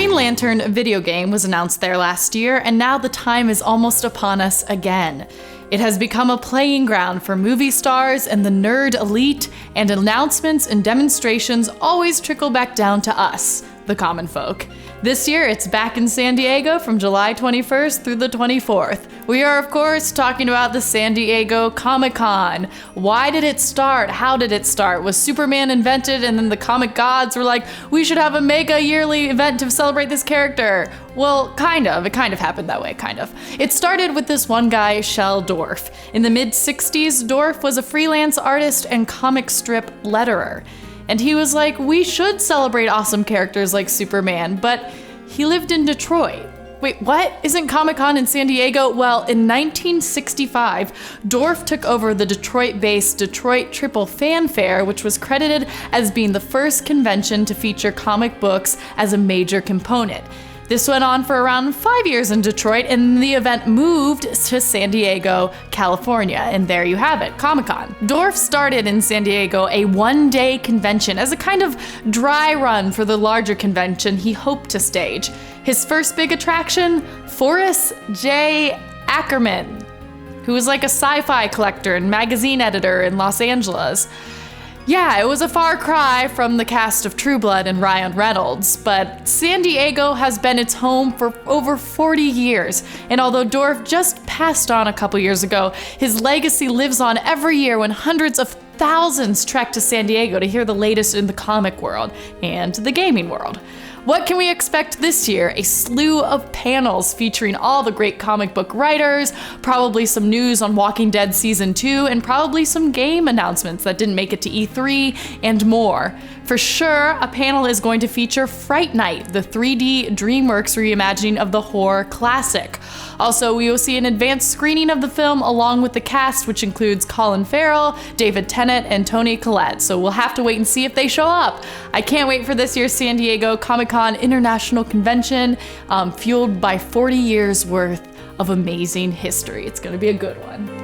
Green Lantern video game was announced there last year, and now the time is almost upon us again. It has become a playing ground for movie stars and the nerd elite, and announcements and demonstrations always trickle back down to us, the common folk. This year, it's back in San Diego from July 21st through the 24th. We are, of course, talking about the San Diego Comic-Con. Why did it start? How did it start? Was Superman invented and then the comic gods were like, we should have a mega yearly event to celebrate this character? Well, kind of. It kind of happened that way, kind of. It started with this one guy, Shel Dorf. In the mid-60s, Dorf was a freelance artist and comic strip letterer. And he was like, we should celebrate awesome characters like Superman, but he lived in Detroit. Wait, what? Isn't Comic-Con in San Diego? Well, in 1965, Dorf took over the Detroit-based Detroit Triple Fan Fair, which was credited as being the first convention to feature comic books as a major component. This went on for around 5 years in Detroit, and the event moved to San Diego, California, and there you have it, Comic-Con. Dorf started in San Diego a one-day convention as a kind of dry run for the larger convention he hoped to stage. His first big attraction, Forrest J. Ackerman, who was like a sci-fi collector and magazine editor in Los Angeles. Yeah, it was a far cry from the cast of True Blood and Ryan Reynolds, but San Diego has been its home for over 40 years, and although Dorf just passed on a couple years ago, his legacy lives on every year when hundreds of thousands trek to San Diego to hear the latest in the comic world and the gaming world. What can we expect this year? A slew of panels featuring all the great comic book writers, probably some news on Walking Dead Season 2, and probably some game announcements that didn't make it to E3, and more. For sure, a panel is going to feature Fright Night, the 3D DreamWorks reimagining of the horror classic. Also, we will see an advanced screening of the film along with the cast, which includes Colin Farrell, David Tennant, and Toni Collette, so we'll have to wait and see if they show up. I can't wait for this year's San Diego Comic-Con International Convention, fueled by 40 years worth of amazing history. It's gonna be a good one.